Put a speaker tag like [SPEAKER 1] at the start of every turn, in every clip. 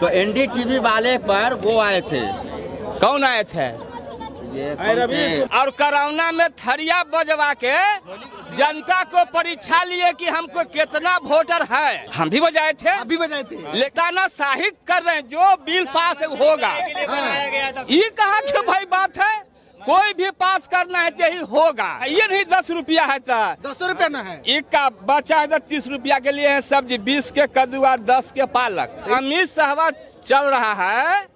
[SPEAKER 1] तो एनडीटीवी वाले पर वो आए थे।
[SPEAKER 2] कौन आए थे? और कोरोना में थरिया बजवा के जनता को परीक्षा लिए कि हमको कितना वोटर है। हम भी बजाए थे,
[SPEAKER 3] अभी बजाए थे।
[SPEAKER 2] लेकिन साहिब कर रहे हैं जो बिल पास होगा। ये कहा कि भाई बात है, कोई भी पास करना है यही होगा। ये नहीं 10 रुपया है तो
[SPEAKER 3] 10 रुपया ना है।
[SPEAKER 2] एक का बचा इधर 30 रुपया के लिए है सब्जी, 20 के कद्दू और 10 के पालक। अमित शाह चल रहा है,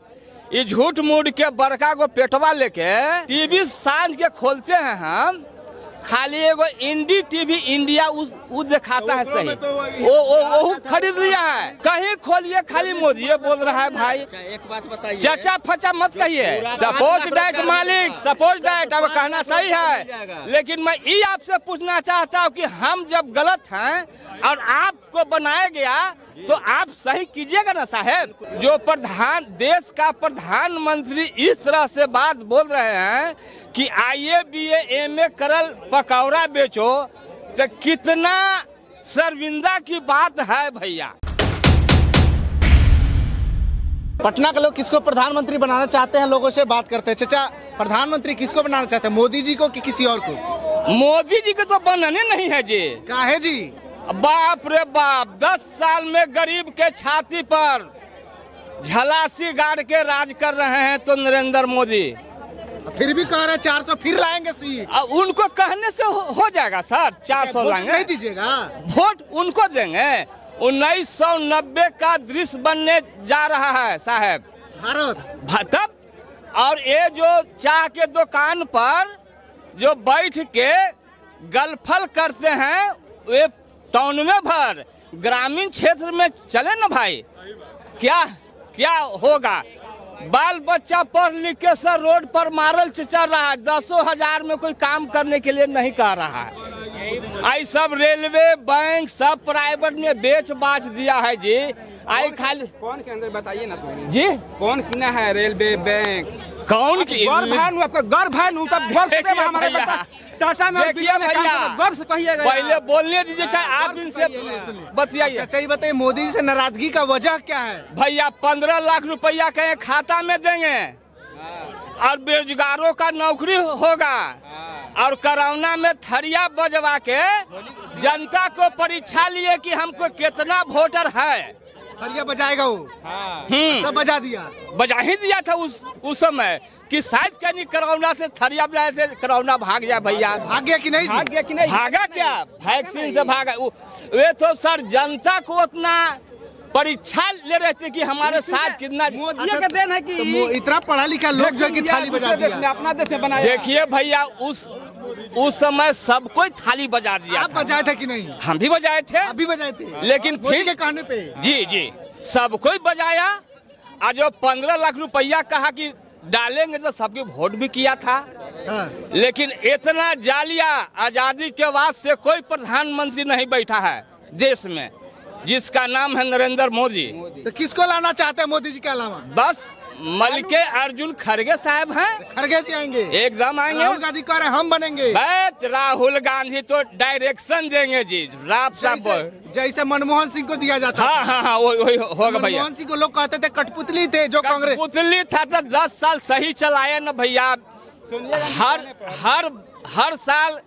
[SPEAKER 2] ये झूठ मूठ के बड़का को पेटवा लेके टीवी सांझ के खोलते हैं हम, खाली एगो इंडी टीवी इंडिया वो दिखाता है सही, वो खरीद लिया है। कहीं खोलिए खाली मोदी बोल रहा है। भाई
[SPEAKER 1] एक बात बताइए,
[SPEAKER 2] चचा फचा मत कहिए। सपोज डैट मालिक, सपोज डैट अब कहना सही है, लेकिन मैं ये आपसे पूछना चाहता हूँ कि हम जब गलत हैं और आपको बनाया गया तो आप सही कीजिएगा ना साहब। जो देश का प्रधानमंत्री इस तरह से बात बोल रहे हैं कि आईए बीए एमए करल पकौड़ा बेचो, तो कितना शर्मिंदा की बात है भैया।
[SPEAKER 3] पटना के लोग किसको प्रधानमंत्री बनाना चाहते हैं, लोगों से बात करते हैं। चाचा, प्रधानमंत्री किसको बनाना चाहते हैं, मोदी जी को कि किसी और को?
[SPEAKER 2] मोदी जी को तो बनने नहीं है जी।
[SPEAKER 3] काहे जी?
[SPEAKER 2] बाप रे बाप, 10 साल में गरीब के छाती पर झलासी गाड़ के राज कर रहे हैं तो नरेंद्र मोदी।
[SPEAKER 3] फिर भी कह रहे 400 फिर लाएंगे सीट।
[SPEAKER 2] उनको कहने से हो जाएगा सर, 400 लाएंगे।
[SPEAKER 3] नहीं दीजिएगा
[SPEAKER 2] वोट, उनको देंगे। 1990 का दृश्य बनने जा रहा है साहब
[SPEAKER 3] भारत।
[SPEAKER 2] तब और ये जो चाय के दुकान पर जो बैठ के गलफल करते हैं, वे टाउन में भर, ग्रामीण क्षेत्र में चले ना भाई, क्या होगा? बाल बच्चा पढ़ लिख के सर रोड पर मारल चल रहा है, 10,000 में कोई काम करने के लिए नहीं कह रहा है। आई सब रेलवे बैंक सब प्राइवेट में बेच बाच दिया है जी। आई खाली
[SPEAKER 4] कौन के अंदर बताइए ना तुम
[SPEAKER 2] जी,
[SPEAKER 4] कौन किना है रेलवे बैंक?
[SPEAKER 2] कौन की
[SPEAKER 4] गर्व है आपका, गर्व है तब गर्व से हमारे टाटा में
[SPEAKER 2] देखिए भैया,
[SPEAKER 4] गर्व से कहिएगा।
[SPEAKER 2] पहले बोलने दीजिए, चाहे आप इनसे बतियाइए।
[SPEAKER 3] अच्छा ये बताइए, मोदी जी से नाराजगी का वजह क्या है?
[SPEAKER 2] भैया 15 लाख रुपया कहीं खाता में देंगे और बेरोजगारों का नौकरी होगा, और कोरोना में थरिया बजवा के जनता को परीक्षा लिए कि हमको कितना वोटर है।
[SPEAKER 3] थरिया बजाएगा वो? सब बजा दिया,
[SPEAKER 2] बजा ही दिया था उस समय कि शायद कहीं कोरोना से थरिया बजाए से कोरोना भाग जाए। भैया
[SPEAKER 3] भाग गया कि नहीं?
[SPEAKER 4] भाग गया कि नहीं?
[SPEAKER 2] भागा क्या? वैक्सीन से भागा। वे तो सर जनता को उतना परीक्षा ले रहे थे कि हमारे साथ कितना।
[SPEAKER 4] मोदी का देन है कि
[SPEAKER 3] तो इतना पढ़ा लिखा लोग जो है कि थाली बजा दिया।
[SPEAKER 4] अपना देश में बनाया।
[SPEAKER 2] देखिए भैया, उस समय सब कोई थाली बजा दिया।
[SPEAKER 3] आप बजाए थे कि नहीं?
[SPEAKER 2] हम भी बजाए थे,
[SPEAKER 3] अभी बजाए थे,
[SPEAKER 2] लेकिन
[SPEAKER 3] फिर के कहने पे
[SPEAKER 2] जी सब कोई बजाया। आज जो 15 लाख रुपया कहा कि डालेंगे तो सबके वोट भी किया था। लेकिन इतना जालिया आजादी के बाद से कोई प्रधानमंत्री नहीं बैठा है देश में जिसका नाम है नरेंद्र मोदी।
[SPEAKER 3] तो किसको लाना चाहते हैं मोदी जी के अलावा?
[SPEAKER 2] बस मल्लिके अर्जुन खड़गे साहब हैं।
[SPEAKER 3] खड़गे जी आएंगे?
[SPEAKER 2] एकदम आएंगे।
[SPEAKER 3] राहुल गांधी कह रहे हम बनेंगे।
[SPEAKER 2] बस राहुल गांधी तो डायरेक्शन देंगे जी, राब साहब
[SPEAKER 3] जैसे मनमोहन सिंह को दिया जाता।
[SPEAKER 2] हाँ वही होगा भैया।
[SPEAKER 3] मनमोहन सिंह को लोग कहते थे कठपुतली थे, जो कांग्रेस
[SPEAKER 2] कठपुतली था तो 10 साल सही चलाए ना भैया। हर साल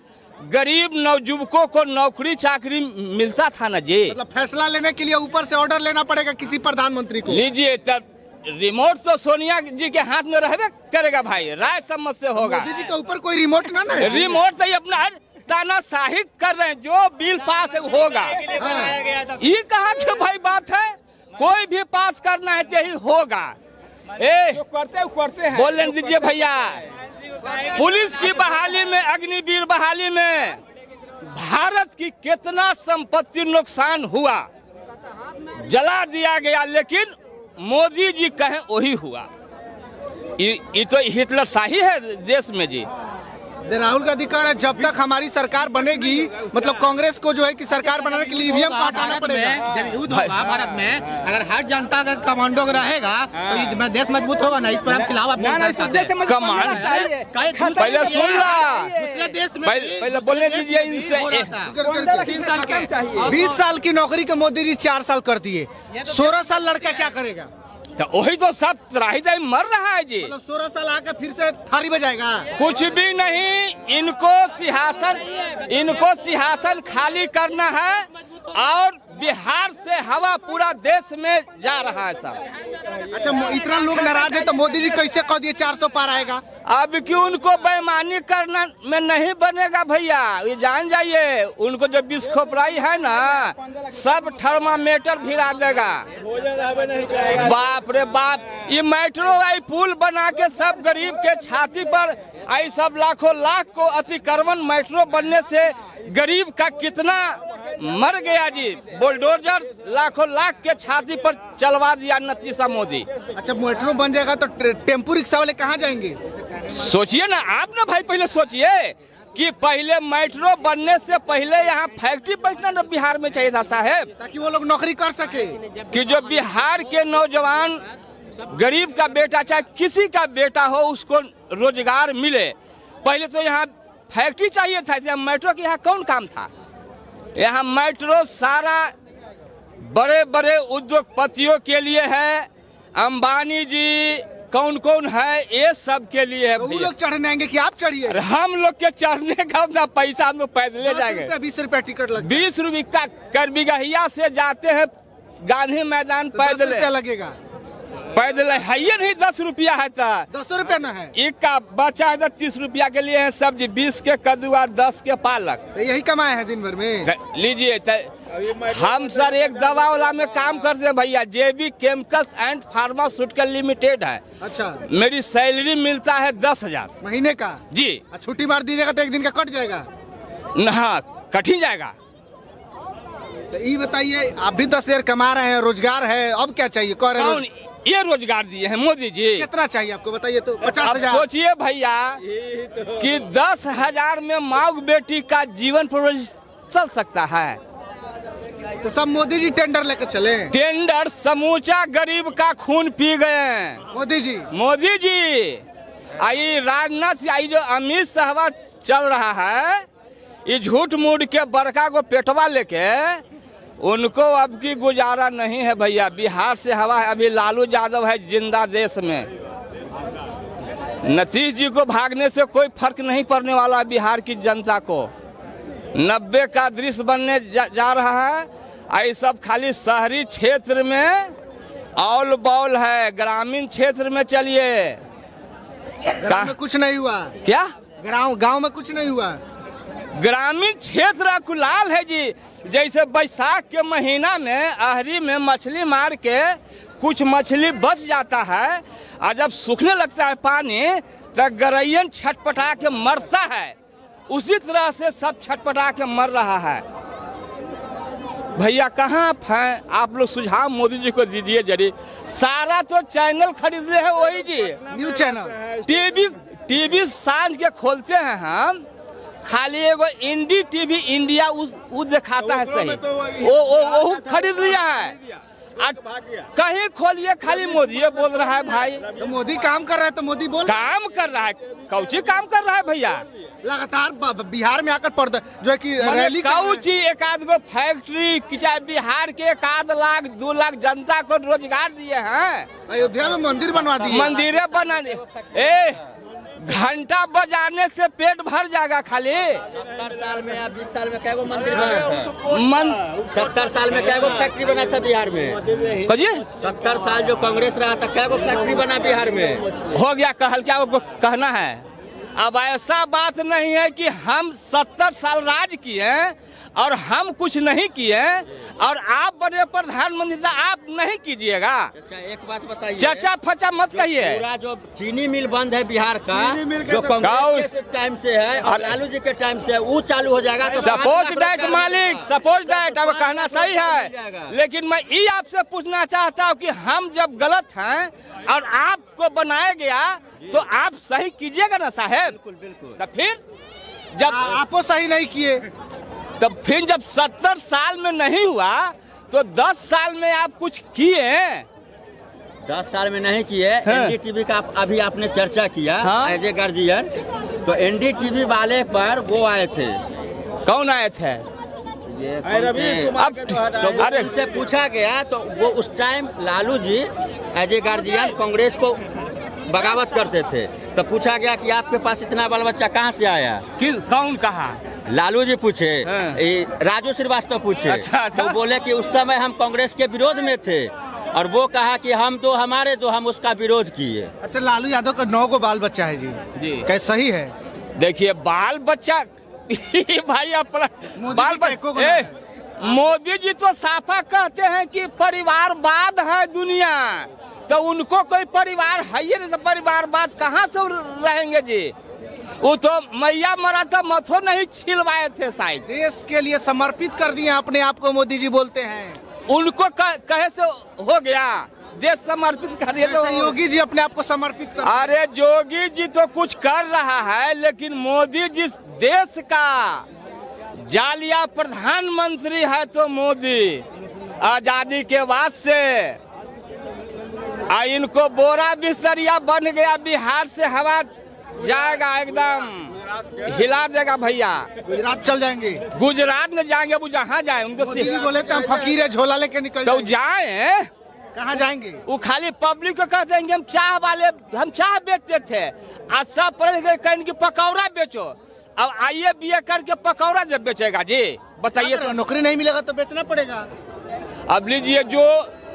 [SPEAKER 2] गरीब नवयुवकों को नौकरी चाकरी मिलता था ना जी।
[SPEAKER 3] मतलब फैसला लेने के लिए ऊपर से ऑर्डर लेना पड़ेगा किसी प्रधानमंत्री को।
[SPEAKER 2] लीजिए, तब रिमोट तो सोनिया जी के हाथ में रहबे करेगा भाई, राय समझ से होगा।
[SPEAKER 3] मोदी जी के ऊपर कोई रिमोट ना है।
[SPEAKER 2] रिमोट तो अपना तानाशाही कर रहे हैं, जो बिल पास होगा। ये कहा कि भाई बात है, कोई भी पास करना है यही होगा।
[SPEAKER 4] करते हैं
[SPEAKER 2] बोलने दीजिए भैया। पुलिस की बहाली में, अग्निवीर बहाली में भारत की कितना संपत्ति नुकसान हुआ, जला दिया गया, लेकिन मोदी जी कहें वही हुआ। ये तो हिटलर शाही है देश में जी।
[SPEAKER 3] राहुल गांधी कह रहे हैं जब तक हमारी सरकार बनेगी, मतलब कांग्रेस को जो है कि सरकार बनाने के लिए ईवीएम काटना पड़ेगा।
[SPEAKER 1] जब युद्ध होगा भारत में, अगर हर जनता का कमांडो रहेगा तो देश मजबूत होगा ना। इस पर हम खिलाफ
[SPEAKER 2] कमांड पहले सुन रहा,
[SPEAKER 1] दूसरे देश में
[SPEAKER 2] पहले बोलने दीजिए इनसे।
[SPEAKER 3] 20 साल की नौकरी के मोदी जी 4 साल कर दिए, 16 साल लड़का क्या करेगा?
[SPEAKER 2] तो वही तो सब त्राही त्राही मर रहा है जी।
[SPEAKER 3] मतलब 16 साल आकर फिर से थाली बजाएगा?
[SPEAKER 2] कुछ भी नहीं, इनको सिंहासन खाली करना है और बिहार से हवा पूरा देश में जा रहा है सब।
[SPEAKER 3] अच्छा, इतना लोग नाराज है तो मोदी जी कैसे कह दिए 400 पार आएगा?
[SPEAKER 2] अब क्यों उनको बेईमानी करना में नहीं बनेगा भैया, ये जान जाइए। उनको जो विष खोपराई है ना, सब थर्मामीटर भिड़ा देगा। बाप रे बाप, ये मेट्रो आई पुल बना के सब गरीब के छाती पर आई सब लाखों लाख को अतिक्रमण मेट्रो बनने से गरीब का कितना मर गया जी। बुलडोजर लाखों लाख के छाती पर चलवा दिया नतीजा मोदी।
[SPEAKER 3] अच्छा, मेट्रो बन जाएगा तो टेम्पो रिक्शा वाले कहाँ जाएंगे?
[SPEAKER 2] सोचिए ना आप ना भाई, पहले सोचिए कि पहले मेट्रो बनने से पहले यहाँ फैक्ट्री बैठना बिहार में चाहिए था साहब,
[SPEAKER 3] ताकि वो लोग नौकरी कर सके।
[SPEAKER 2] कि जो बिहार के नौजवान गरीब का बेटा चाहे किसी का बेटा हो उसको रोजगार मिले। पहले तो यहाँ फैक्ट्री चाहिए था। मेट्रो के यहाँ कौन काम था? यहाँ मेट्रो सारा बड़े बड़े उद्योगपतियों के लिए है। अंबानी जी कौन कौन है, ये सब के लिए है।
[SPEAKER 3] वो लोग चढ़ने आएंगे कि आप चढ़िए?
[SPEAKER 2] हम लोग के चढ़ने का उतना पैसा हम लोग पैदल जाएंगे।
[SPEAKER 3] 20 रुपया टिकट लगता है।
[SPEAKER 2] 20 रुपये का करबिगहिया से जाते हैं गांधी मैदान पैदल।
[SPEAKER 3] 10 रुपया लगेगा
[SPEAKER 2] पैदल है ये नहीं, 10 रुपया है।
[SPEAKER 3] 10 रुपया ना है।
[SPEAKER 2] एक का बचा है 30 रुपया के लिए है सब्जी, 20 के कद्दूआ, 10 के पालक।
[SPEAKER 3] तो यही कमाए हैं दिन भर में।
[SPEAKER 2] लीजिए, हम सर एक दवा वाला में काम करते हैं भैया, जेबी केमिकल्स एंड फार्मास्यूटिकल लिमिटेड है। अच्छा, मेरी सैलरी मिलता है 10,000
[SPEAKER 3] महीने का
[SPEAKER 2] जी।
[SPEAKER 3] छुट्टी मार दीजिएगा तो एक दिन का कट जाएगा?
[SPEAKER 2] हाँ, कट ही जाएगा।
[SPEAKER 3] तो ये बताइए, आप भी 10,000 कमा रहे हैं, रोजगार है, अब क्या चाहिए? कह रहे
[SPEAKER 2] ये रोजगार दिए हैं मोदी जी।
[SPEAKER 3] कितना चाहिए आपको बताइए तो? 50,000।
[SPEAKER 2] सोचिए भैया कि 10,000 में माँ बेटी का जीवन चल सकता है।
[SPEAKER 3] तो सब मोदी जी टेंडर लेकर चले?
[SPEAKER 2] टेंडर समूचा गरीब का खून पी गए
[SPEAKER 3] मोदी जी। आई राजनाथ, आई जो अमित शाह चल रहा है, ये झूठ मूठ के बड़का को पेटवा लेके उनको अब की गुजारा नहीं है भैया। बिहार से हवा है, अभी लालू यादव है जिंदा देश में। नीतीश जी को भागने से कोई फर्क नहीं पड़ने वाला बिहार की जनता को। 90 का दृश्य बनने जा रहा है। आई सब खाली शहरी क्षेत्र में औल बौल है, ग्रामीण क्षेत्र में चलिए गाँव में कुछ नहीं हुआ
[SPEAKER 2] क्या?
[SPEAKER 3] गाँव में कुछ नहीं हुआ।
[SPEAKER 2] ग्रामीण क्षेत्र अकुलाल है जी। जैसे बैसाख के महीना में अहरी में मछली मार के कुछ मछली बच जाता है और जब सूखने लगता है पानी तो गरैयन छटपटा के मरता है, उसी तरह से सब छटपटा के मर रहा है। भैया कहाँ हैं आप लोग? सुझाव मोदी जी को दीजिए जरी। सारा तो चैनल खरीदे हैं वही जी,
[SPEAKER 3] न्यूज चैनल,
[SPEAKER 2] टीवी सांझ के खोलते हैं हम, खाली एगो इंडी टीवी इंडिया वो दिखाता है सही, वो खरीद लिया है। कहीं खोलिए खाली मोदी बोल रहा है भाई।
[SPEAKER 3] तो मोदी काम कर रहा है तो मोदी बोल
[SPEAKER 2] काम कर रहा है, कौची काम कर रहा है भैया?
[SPEAKER 3] लगातार बिहार में आकर जो है कि रैली
[SPEAKER 2] कौची एक आध गो फैक्ट्री कि चाहे बिहार के 1 लाख 2 लाख जनता को रोजगार दिए हैं।
[SPEAKER 3] अयोध्या में मंदिर बनवा दिए,
[SPEAKER 2] मंदिरें बनाने। घंटा बजाने से पेट भर जाएगा खाली।
[SPEAKER 5] 70 साल में या 20 साल में कैगो मंदिर बने? 70 साल में कैगो फैक्ट्री बना था बिहार में? 70 साल जो कांग्रेस रहा था कैगो फैक्ट्री बना बिहार में?
[SPEAKER 2] हो गया कहल, क्या वो कहना है? अब ऐसा बात नहीं है कि हम 70 साल राज किए और हम कुछ नहीं किए और आप बने प्रधानमंत्री, आप नहीं कीजिएगा।
[SPEAKER 5] एक बात बताइए,
[SPEAKER 2] चाचा फचा मत कहिए।
[SPEAKER 5] पूरा जो चीनी मिल बंद है बिहार का, जो कांग्रेस के टाइम से है और लालू जी के टाइम से, वो चालू हो जाएगा। तो
[SPEAKER 2] सपोज दैट मालिक, सपोज दैट, अब कहना सही है, लेकिन मैं ये आपसे पूछना चाहता हूँ कि हम जब गलत हैं और आपको बनाया गया तो आप सही कीजिएगा ना साहब?
[SPEAKER 5] बिल्कुल।
[SPEAKER 2] तो फिर जब
[SPEAKER 3] आपको सही नहीं किए,
[SPEAKER 2] तब फिर जब 70 साल में नहीं हुआ तो 10 साल में आप कुछ किए?
[SPEAKER 5] 10 साल में नहीं किए। एनडीटीवी का अभी आपने चर्चा किया एज ए गार्जियन, तो एनडीटीवी वाले पर वो आए थे।
[SPEAKER 2] कौन आए थे?
[SPEAKER 5] ये अब से पूछा गया तो वो उस time Lalu ji as a guardian Congress को बगावत करते थे, तो पूछा गया कि आपके पास इतना बाल बच्चा कहाँ से आया?
[SPEAKER 2] कौन कहा?
[SPEAKER 5] लालू जी पूछे,
[SPEAKER 2] हाँ।
[SPEAKER 5] राजू श्रीवास्तव पूछे।
[SPEAKER 2] अच्छा।
[SPEAKER 5] तो बोले कि उस समय हम कांग्रेस के विरोध में थे, और वो कहा कि हम उसका विरोध किए।
[SPEAKER 1] अच्छा, लालू यादव का 9 को बाल बच्चा है जी, क्या सही है?
[SPEAKER 2] देखिए बाल बच्चा भाई अपना बाल बच्चा, मोदी जी तो साफा कहते हैं कि परिवारवाद है दुनिया, तो उनको कोई परिवार है ही नहीं, तो परिवारवाद कहाँ से रहेंगे जी? वो तो मैया मरा था मथो नहीं छिलवाए थे शायद।
[SPEAKER 1] देश के लिए समर्पित कर दिए अपने आप को, मोदी जी बोलते हैं।
[SPEAKER 2] उनको कहे से हो गया देश समर्पित कर दिया, तो
[SPEAKER 1] योगी जी अपने आप को समर्पित कर।
[SPEAKER 2] अरे योगी जी तो कुछ कर रहा है, लेकिन मोदी जिस देश का जालिया प्रधानमंत्री है, तो मोदी आजादी के बाद से इनको बोरा बिसरिया बन गया। बिहार से हवा जाएगा, एकदम हिला देगा भैया।
[SPEAKER 1] गुजरात चल जाएंगे,
[SPEAKER 2] गुजरात में जाएंगे, वो जहाँ जाए उनको
[SPEAKER 1] बोले तो हम फकीर है, झोला लेके निकल
[SPEAKER 2] तो जाए।
[SPEAKER 1] कहाँ जाएंगे?
[SPEAKER 2] वो खाली पब्लिक को कह देंगे हम चाह वाले, हम चाह बेचते थे, आज सब पढ़े लिखे कहेंगे कि पकौड़ा बेचो। अब आइए बीए करके पकौड़ा जब बेचेगा जी, बताइए।
[SPEAKER 1] तो नौकरी नहीं मिलेगा तो बेचना पड़ेगा।
[SPEAKER 2] अब लीजिए, जो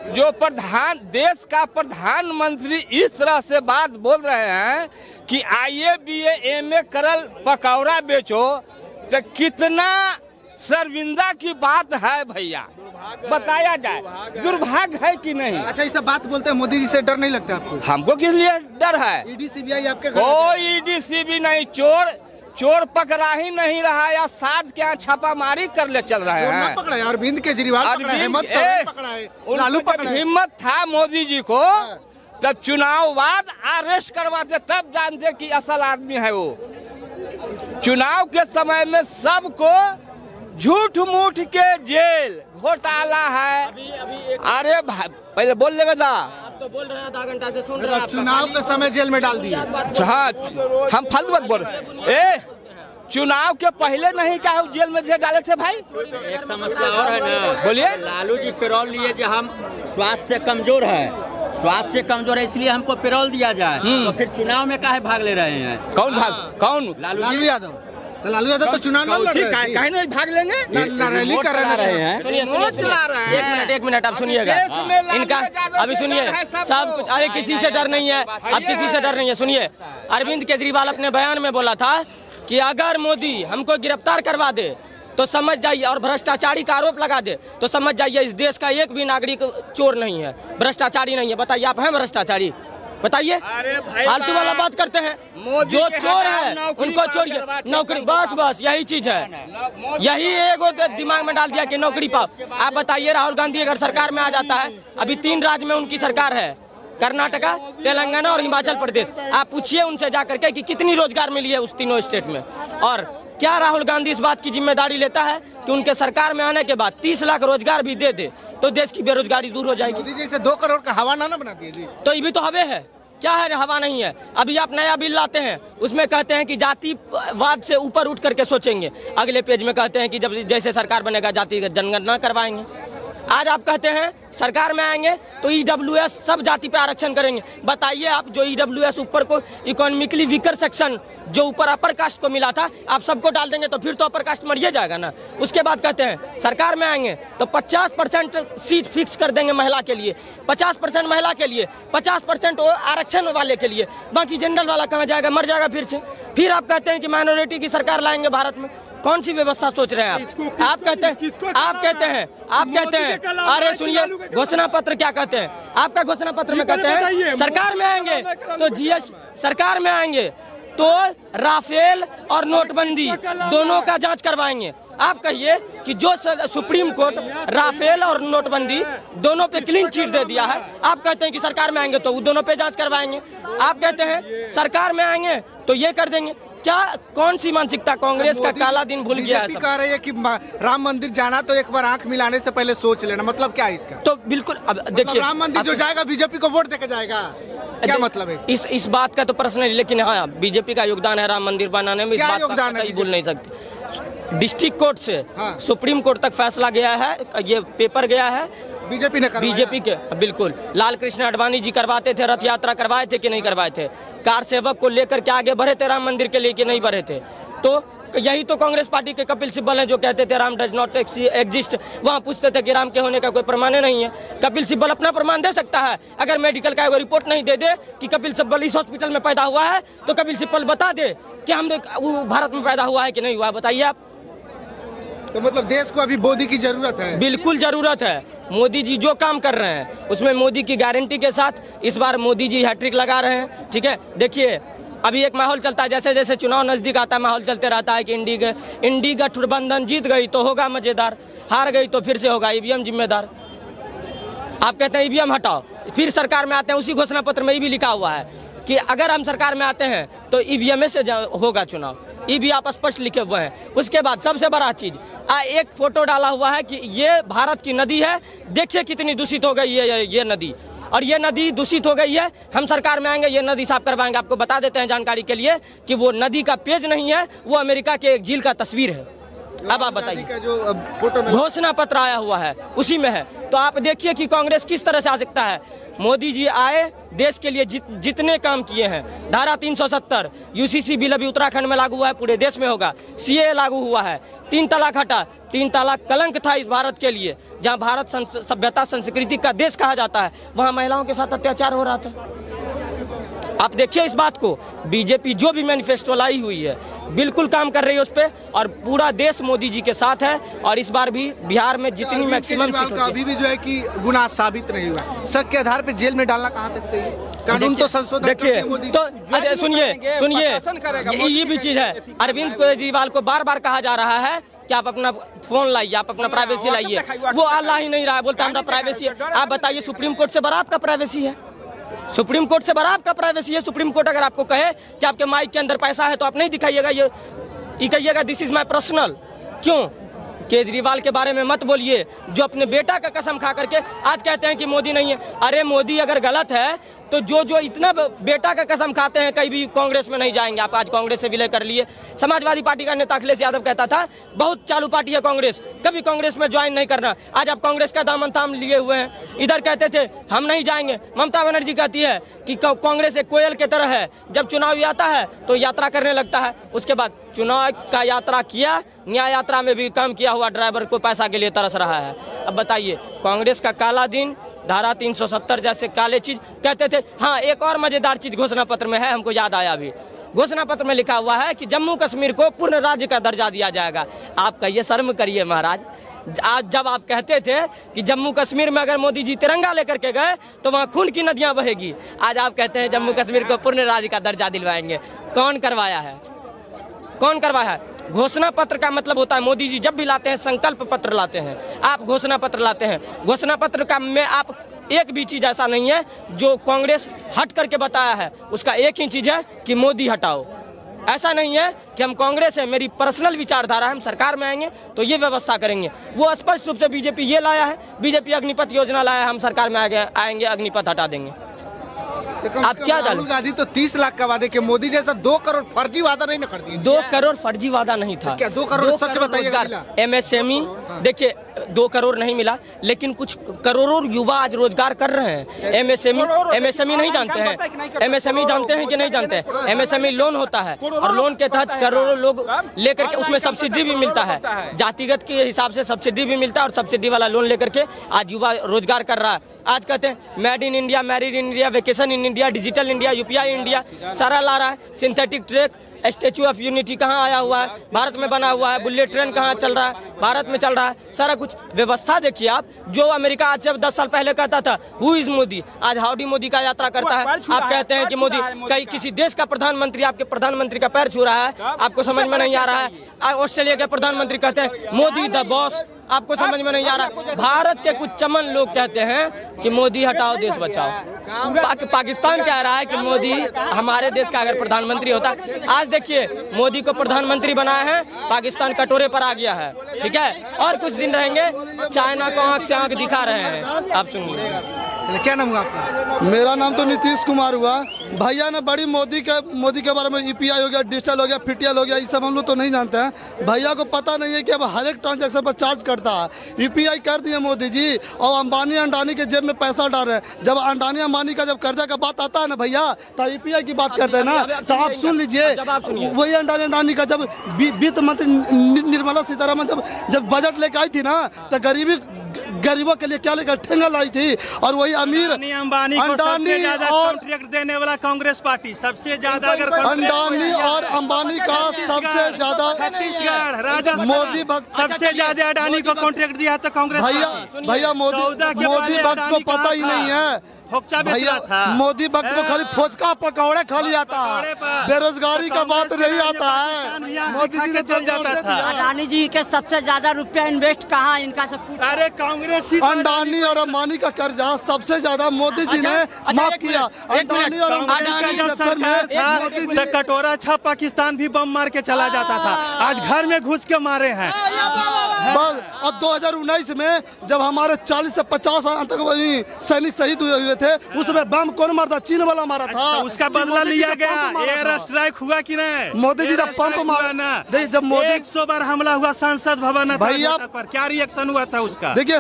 [SPEAKER 2] देश का प्रधानमंत्री इस तरह से बात बोल रहे हैं कि आइए बीए एमए करल पकौड़ा बेचो, तो कितना शर्मिंदा की बात है भैया, बताया जाए। दुर्भाग्य है कि नहीं?
[SPEAKER 1] अच्छा, ये सब बात बोलते हैं, मोदी जी से डर नहीं लगता आपको?
[SPEAKER 2] हमको किस लिए डर है?
[SPEAKER 1] ईडी सीबीआई आपके
[SPEAKER 2] कोई ईडी सीबीआई नहीं, चोर पकड़ा ही नहीं रहा, या साज के यहाँ छापामारी कर ले चल रहे हैं।
[SPEAKER 1] पकड़ा है अरविंद केजरीवाल पकड़ा है, हेमंत सोरेन पकड़ा है, लालू पकड़ा है।
[SPEAKER 2] हिम्मत था मोदी जी को, जब चुनाव बाद अरेस्ट करवाते तब जानते कि असल आदमी है वो। चुनाव के समय में सबको झूठ मूठ के जेल घोटाला है। अरे भाई पहले बोल लेगा था,
[SPEAKER 5] आप तो बोल रहे हैं, आधा घंटा से सुन रहे हैं।
[SPEAKER 1] चुनाव के समय जेल में डाल दिया।
[SPEAKER 2] हाँ, हम फालतू बात बोल रहे। चुनाव के पहले नहीं क्या जेल में डाले थे भाई?
[SPEAKER 5] एक समस्या और है ना,
[SPEAKER 2] बोलिए।
[SPEAKER 5] लालू जी पेरोल लिए जो हम स्वास्थ्य से कमजोर है, इसलिए हमको पेरोल दिया जाए, तो फिर चुनाव में काहे भाग ले रहे हैं?
[SPEAKER 2] कौन?
[SPEAKER 1] लालू यादव। तो लालू यादव तो चुनाव नहीं लड़ रहे थे।
[SPEAKER 2] कहीं नहीं भाग लेंगे,
[SPEAKER 1] रैली कर रहे हैं।
[SPEAKER 6] एक मिनट आप सुनिएगा इनका, अभी सुनिए सब कुछ। अरे किसी से डर नहीं है, अब किसी से डर नहीं है। सुनिए, अरविंद केजरीवाल अपने बयान में बोला था कि अगर मोदी हमको गिरफ्तार करवा दे तो समझ जाइए, और भ्रष्टाचारी का आरोप लगा दे तो समझ जाइए इस देश का एक भी नागरिक चोर नहीं है, भ्रष्टाचारी नहीं है। बताइए, आप हैं भ्रष्टाचारी? बताइए, फालतू वाला बात करते हैं। जो चोर है उनको छोड़िए, नौकरी, बस यही चीज है, यही एक दिमाग में डाल दिया कि नौकरी पाओ। आप बताइए, राहुल गांधी अगर सरकार में आ जाता है, अभी 3 राज्य में उनकी सरकार है, कर्नाटका, तेलंगाना और हिमाचल प्रदेश। आप पूछिए उनसे जाकर के कि कितनी रोजगार मिली है उस तीनों स्टेट में, और क्या राहुल गांधी इस बात की जिम्मेदारी लेता है कि उनके सरकार में आने के बाद 30 लाख रोजगार भी दे दे तो देश की बेरोजगारी दूर हो जाएगी?
[SPEAKER 1] मोदी जी से 2 करोड़ का हवा ना बना दिए।
[SPEAKER 6] तो ये भी तो हवे है, क्या है? हवा नहीं है। अभी आप नया बिल लाते हैं, उसमें कहते हैं कि जातिवाद से ऊपर उठ करके सोचेंगे, अगले पेज में कहते हैं कि जब जैसे सरकार बनेगा जातिगत जनगणना करवाएंगे। आज आप कहते हैं सरकार में आएंगे तो ईडब्ल्यूएस सब जाति पे आरक्षण करेंगे। बताइए आप, जो ईडब्ल्यूएस ऊपर को इकोनॉमिकली वीकर सेक्शन जो ऊपर अपर कास्ट को मिला था, आप सबको डाल देंगे तो फिर तो अपर कास्ट मर जाएगा ना। उसके बाद कहते हैं सरकार में आएंगे तो 50% सीट फिक्स कर देंगे महिला के लिए, 50% महिला के लिए, 50% आरक्षण वाले के लिए, बाकी जनरल वाला कहाँ जाएगा? मर जाएगा फिर से। फिर आप कहते हैं कि माइनॉरिटी की सरकार लाएंगे भारत में। कौन सी व्यवस्था सोच रहे हैं आप? आप कहते हैं अरे सुनिए, घोषणा पत्र क्या कहते हैं? आपका घोषणा पत्र में कहते हैं सरकार में आएंगे तो सरकार में आएंगे तो राफेल और नोटबंदी दोनों का जांच करवाएंगे। आप कहिए कि जो सुप्रीम कोर्ट राफेल और नोटबंदी दोनों पे क्लीन चिट दे दिया है, आप कहते हैं कि सरकार में आएंगे तो वो दोनों पे जांच करवाएंगे। आप कहते हैं सरकार में आएंगे तो ये कर देंगे। क्या कौन सी मानसिकता? कांग्रेस का काला दिन भूल गया है।
[SPEAKER 1] कह रही है कि राम मंदिर जाना तो एक बार आंख मिलाने से पहले सोच लेना, मतलब क्या है इसका?
[SPEAKER 6] तो बिल्कुल, अब देखिए,
[SPEAKER 1] राम मंदिर जो जाएगा बीजेपी को वोट देकर जाएगा, क्या मतलब है?
[SPEAKER 6] इस बात का तो पर्सनली, लेकिन हाँ बीजेपी का योगदान है राम मंदिर बनाने में, इस बात का कहीं भूल नहीं सकते। डिस्ट्रिक्ट कोर्ट से सुप्रीम कोर्ट तक फैसला गया है, ये पेपर गया है,
[SPEAKER 7] बीजेपी ने करवाया?
[SPEAKER 6] बीजेपी के बिल्कुल। लाल कृष्ण आडवाणी जी करवाते थे, रथ यात्रा करवाए थे कि नहीं करवाए थे? कार सेवक को लेकर के आगे बढ़े थे, राम मंदिर के लिए कि नहीं बढ़े थे? तो यही तो कांग्रेस पार्टी के कपिल सिब्बल हैं जो कहते थे राम डज नॉट एग्जिस्ट। वहाँ पूछते थे कि राम के होने का कोई प्रमाण नहीं है। कपिल सिब्बल अपना प्रमाण दे सकता है। अगर मेडिकल का कोई रिपोर्ट नहीं दे दे कि कपिल सिब्बल इस हॉस्पिटल में पैदा हुआ है, तो कपिल सिब्बल बता दे कि हम भारत में पैदा हुआ है कि नहीं हुआ, बताइए आप।
[SPEAKER 7] तो मतलब देश को अभी मोदी की जरूरत है?
[SPEAKER 6] बिल्कुल जरूरत है। मोदी जी जो काम कर रहे हैं उसमें मोदी की गारंटी के साथ इस बार मोदी जी हैट्रिक लगा रहे हैं। ठीक है, देखिए अभी एक माहौल चलता है, जैसे जैसे चुनाव नजदीक आता है माहौल चलते रहता है कि इंडी गठबंधन जीत गई तो होगा मजेदार, हार गई तो फिर से होगा ईवीएम जिम्मेदार। आप कहते हैं ईवीएम हटाओ, फिर सरकार में आते हैं, उसी घोषणा पत्र में ये भी लिखा हुआ है कि अगर हम सरकार में आते हैं तो ईवीएम से होगा चुनाव। ये भी आप स्पष्ट लिखे हुए हैं। उसके बाद सबसे बड़ा चीज एक फोटो डाला हुआ है कि ये भारत की नदी है, देखिए कितनी दूषित हो गई है ये नदी, और ये नदी दूषित हो गई है, हम सरकार में आएंगे ये नदी साफ करवाएंगे। आपको बता देते हैं जानकारी के लिए कि वो नदी का पेज नहीं है, वो अमेरिका के एक झील का तस्वीर है। अब आप बताइए,
[SPEAKER 7] जो फोटो में
[SPEAKER 6] घोषणा पत्र आया हुआ है उसी में है। तो आप देखिए कि कांग्रेस किस तरह से आ सकता है। मोदी जी आए, देश के लिए जितने काम किए हैं, धारा 370 यूसीसी बिल अभी उत्तराखंड में लागू हुआ है, पूरे देश में होगा। सीए लागू हुआ है, 3 तलाक हटा। 3 तलाक कलंक था इस भारत के लिए। जहां भारत सभ्यता संस्कृति का देश कहा जाता है, वहां महिलाओं के साथ अत्याचार हो रहा था। आप देखिए इस बात को। बीजेपी जो भी मैनिफेस्टो लाई हुई है बिल्कुल काम कर रही है उस पर, और पूरा देश मोदी जी के साथ है। और इस बार भी बिहार में जितनी मैक्सिमम सीट
[SPEAKER 7] अभी भी जो है कि गुनाह साबित नहीं हुआ, शक के आधार पर जेल में डालना कहाँ तक सही है? कानून तो संशोधन
[SPEAKER 6] देखिए, तो सुनिए ये भी चीज है। अरविंद केजरीवाल को बार बार कहा जा रहा है कि आप अपना फोन लाइए, आप अपना प्राइवेसी लाइए, वो अल्लाह ही नहीं रहा है, बोलता हमारा प्राइवेसी है। आप बताइए सुप्रीम कोर्ट से बड़ा आपका प्राइवेसी है? सुप्रीम कोर्ट से बड़ा आपका प्राइवेसी है? सुप्रीम कोर्ट अगर आपको कहे कि आपके माइक के अंदर पैसा है तो आप नहीं दिखाइएगा, ये कहिएगा दिस इज माय पर्सनल। क्यों? केजरीवाल के बारे में मत बोलिए जो अपने बेटा का कसम खा करके आज कहते हैं कि मोदी नहीं है। अरे मोदी अगर गलत है तो जो इतना बेटा का कसम खाते हैं कहीं भी कांग्रेस में नहीं जाएंगे। आप आज कांग्रेस से विलय कर लिए। समाजवादी पार्टी का नेता अखिलेश यादव कहता था बहुत चालू पार्टी है कांग्रेस, कभी कांग्रेस में ज्वाइन नहीं करना। आज आप कांग्रेस का दामन थाम लिए हुए हैं। इधर कहते थे हम नहीं जाएंगे। ममता बनर्जी कहती है कि कांग्रेस एक कोयल की तरह है, जब चुनाव आता है तो यात्रा करने लगता है। उसके बाद चुनाव का यात्रा किया, न्याय यात्रा में भी काम किया हुआ ड्राइवर को पैसा के लिए तरस रहा है। अब बताइए कांग्रेस का काला दिन, धारा 370 जैसे काले चीज कहते थे। हाँ, एक और मजेदार चीज घोषणा पत्र में है, हमको याद आया अभी। घोषणा पत्र में लिखा हुआ है कि जम्मू कश्मीर को पूर्ण राज्य का दर्जा दिया जाएगा। आप कहिए, शर्म करिए महाराज। आज जब आप कहते थे कि जम्मू कश्मीर में अगर मोदी जी तिरंगा लेकर के गए तो वहाँ खून की नदियां बहेगी, आज आप कहते हैं जम्मू कश्मीर को पूर्ण राज्य का दर्जा दिलवाएंगे। कौन करवाया है? कौन करवाया है? घोषणा पत्र का मतलब होता है मोदी जी जब भी लाते हैं संकल्प पत्र लाते हैं, आप घोषणा पत्र लाते हैं। घोषणा पत्र का में आप एक भी चीज ऐसा नहीं है जो कांग्रेस हट करके बताया है। उसका एक ही चीज है कि मोदी हटाओ। ऐसा नहीं है कि हम कांग्रेस है, मेरी पर्सनल विचारधारा है, हम सरकार में आएंगे तो ये व्यवस्था करेंगे। वो स्पष्ट रूप से बीजेपी ये लाया है, बीजेपी अग्निपथ योजना लाया है, हम सरकार में आएंगे अग्निपथ हटा देंगे। आप क्या
[SPEAKER 7] राहुल गांधी तो 30 लाख का वादे के, मोदी जैसा 2 करोड़ फर्जी वादा नहीं कर दिया।
[SPEAKER 6] 2 करोड़ फर्जी वादा नहीं था।
[SPEAKER 7] क्या 2 करोड़ सच बताइएगा?
[SPEAKER 6] एमएसएमई देखिए 2 करोड़ नहीं मिला, लेकिन कुछ करोड़ों युवा आज रोजगार कर रहे हैं। एमएसएमई नहीं जानते हैं? एमएसएमई जानते हैं कि नहीं जानते हैं? एमएसएमई लोन होता है और लोन के तहत करोड़ों लोग लेकर के उसमें सब्सिडी भी मिलता है, जातिगत के हिसाब से सब्सिडी भी मिलता है और सब्सिडी वाला लोन लेकर के आज युवा रोजगार कर रहा है। आज कहते हैं made in India, married in India, vacation in India, digital India, UPI India सारा ला रहा है। Synthetic track, statue of unity कहाँ आया हुआ है? भारत में बना हुआ है। बुलेट ट्रेन कहाँ चल रहा है? भारत में चल रहा है। सारा कुछ व्यवस्था देखिए आप। जो अमेरिका आज से 10 साल पहले कहता था हु इज मोदी, आज हाउडी मोदी का यात्रा करता है। आप कहते हैं कि मोदी कहीं किसी देश का प्रधानमंत्री आपके प्रधानमंत्री का पैर छू रहा है, आपको समझ में नहीं आ रहा है। ऑस्ट्रेलिया के प्रधानमंत्री कहते हैं मोदी द बॉस, आपको समझ में नहीं आ रहा। भारत के कुछ चमन लोग कहते हैं कि मोदी हटाओ देश बचाओ। पाकिस्तान कह रहा है कि मोदी हमारे देश का अगर प्रधानमंत्री होता। आज देखिए मोदी को प्रधानमंत्री बनाया है, पाकिस्तान कटोरे पर आ गया है। ठीक है, और कुछ दिन रहेंगे चाइना को आंख से आंख दिखा रहे हैं। आप सुनिए।
[SPEAKER 7] चले। क्या नाम हुआ आपका?
[SPEAKER 8] मेरा नाम तो नीतीश कुमार हुआ। भैया ने बड़ी मोदी के बारे में यूपीआई हो गया, डिजिटल हो गया, फिटियल हो गया, ये सब हम लोग तो नहीं जानते हैं। भैया को पता नहीं है कि अब हर एक ट्रांजैक्शन पर चार्ज करता है। यूपीआई कर दिए मोदी जी और अंबानी अंडानी के जेब में पैसा डाल रहे हैं। जब अंडानी अंबानी का जब कर्जा का बात आता है ना भैया, तो यूपीआई की बात करते हैं ना। तो आप सुन लीजिए, वही अंडानी अंडानी का जब वित्त मंत्री निर्मला सीतारमन जब बजट लेकर आई थी ना, तो गरीबों के लिए क्या लेकर ठेंगा लाई थी। और वही अमीर
[SPEAKER 9] अंबानी को सबसे ज्यादा कॉन्ट्रैक्ट देने वाला कांग्रेस पार्टी सबसे ज्यादा, अगर
[SPEAKER 8] अंडानी और अंबानी का सबसे ज्यादा
[SPEAKER 9] छत्तीसगढ़, राजस्थान,
[SPEAKER 8] मोदी भक्त
[SPEAKER 9] सबसे ज्यादा अडानी को कॉन्ट्रैक्ट दिया था कांग्रेस।
[SPEAKER 8] भैया मोदी भक्त को पता ही नहीं है भैया। मोदी भक्त को खाली फोचका पकौड़े खा लिया था, बेरोजगारी का बात नहीं आता है। मोदी जी ने चल जाता था।
[SPEAKER 5] अडानी जी के सबसे ज्यादा रुपया इन्वेस्ट कहाँ इनका सब कुछ?
[SPEAKER 9] अरे कांग्रेस,
[SPEAKER 8] अंडानी और अंबानी का कर्जा सबसे ज्यादा मोदी जी ने माफ किया। अंडानी और अंबानी
[SPEAKER 9] का जब सरकार था तो कटोरा छा पाकिस्तान भी बम मार के चला जाता था, आज घर में घुस के मारे हैं।
[SPEAKER 8] बस और 2019 में जब हमारे 40 से 50 आतंकवादी सैनिक शहीद हुए थे, उसमें बम कौन मारा था? चीन वाला मारा था।
[SPEAKER 9] उसका बदला लिया गया। एयर स्ट्राइक हुआ कि नहीं?
[SPEAKER 8] मोदी जी जब पंप मारा ना, जब मोदी
[SPEAKER 9] 100 बार हमला हुआ संसद भवन
[SPEAKER 8] भैया
[SPEAKER 9] पर, क्या रिएक्शन हुआ था उसका?
[SPEAKER 8] देखिए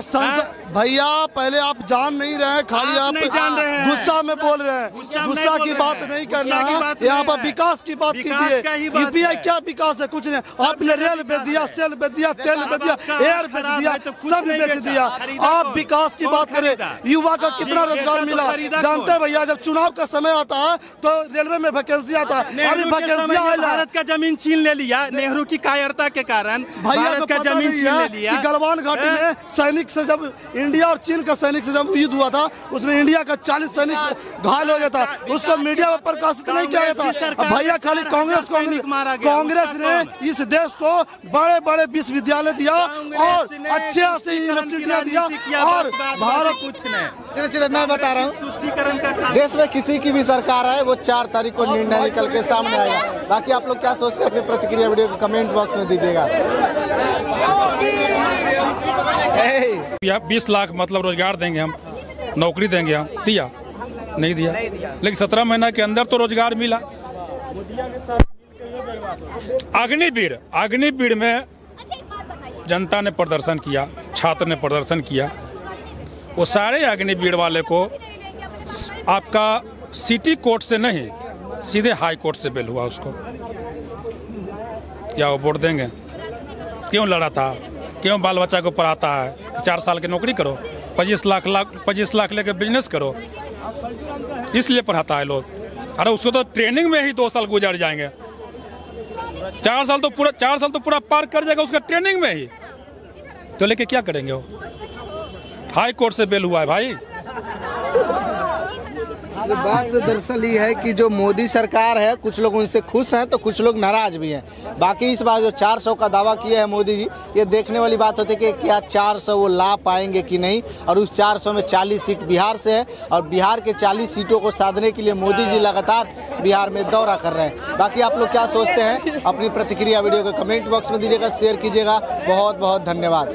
[SPEAKER 8] भैया, पहले आप जान नहीं रहे, खाली आप
[SPEAKER 9] नहीं जान रहे हैं,
[SPEAKER 8] गुस्सा में बोल रहे हैं। गुस्सा की बात नहीं करना, यहाँ पर विकास की बात कीजिए। यूपीआई क्या विकास है? कुछ नहीं। आपने रेल बेच दिया, सेल बेच दिया, तेल बेच दिया, एयर बेच दिया, सब बेच दिया। आप विकास की बात करें, युवा को कितना रोजगार मिला जानते हैं भैया? जब चुनाव का समय आता है तो रेलवे में वैकेंसी आता है। अभी वैकेंसी
[SPEAKER 9] भारत का जमीन छीन ले लिया नेहरू की कायरता के कारण। भारत का जमीन छीन ले लिया।
[SPEAKER 8] गलवान घाटी में सैनिक से जब इंडिया और चीन का सैनिक से जब युद्ध हुआ था, उसमें इंडिया का 40 सैनिक घायल हो गया था। उसको मीडिया में प्रकाशित नहीं किया गया था। भैया खाली कांग्रेस ने इस देश को बड़े बड़े विश्वविद्यालय दिया और अच्छे से यूनिवर्सिटियाँ दिया। और भारत
[SPEAKER 7] कुछ नहीं। चलिए मैं बता रहा हूँ, देश में किसी की भी सरकार है, वो 4 तारीख को निर्णय निकल के सामने आएगा। बाकी आप लोग क्या सोचते हैं, अपनी प्रतिक्रिया वीडियो को कमेंट बॉक्स में दीजिएगा।
[SPEAKER 10] 20 लाख मतलब रोजगार देंगे हम, नौकरी देंगे हम, दिया नहीं दिया। लेकिन 17 महीना के अंदर तो रोजगार मिला। अग्निवीर में जनता ने प्रदर्शन किया, छात्र ने प्रदर्शन किया। वो सारे अग्निवीर वाले को आपका सिटी कोर्ट से नहीं, सीधे हाई कोर्ट से बेल हुआ उसको। क्या वो वोट देंगे? क्यों लड़ा था? क्यों बाल बच्चा को पढ़ाता है? 4 साल की नौकरी करो, 25 लाख लेके बिजनेस करो, इसलिए पढ़ाता है लोग। अरे उसको तो ट्रेनिंग में ही 2 साल गुजर जाएंगे। 4 साल तो पूरा पार कर जाएगा उसका ट्रेनिंग में ही। तो लेके क्या करेंगे? वो हाई कोर्ट से बेल हुआ है भाई।
[SPEAKER 7] बात दरअसल ये है कि जो मोदी सरकार है, कुछ लोग उनसे खुश हैं तो कुछ लोग नाराज भी हैं। बाकी इस बार जो 400 का दावा किया है मोदी जी, ये देखने वाली बात होती है कि क्या 400 वो ला पाएंगे कि नहीं। और उस 400 में 40 सीट बिहार से है और बिहार के 40 सीटों को साधने के लिए मोदी जी लगातार बिहार में दौरा कर रहे हैं। बाकी आप लोग क्या सोचते हैं, अपनी प्रतिक्रिया वीडियो को कमेंट बॉक्स में दीजिएगा, शेयर कीजिएगा। बहुत बहुत धन्यवाद।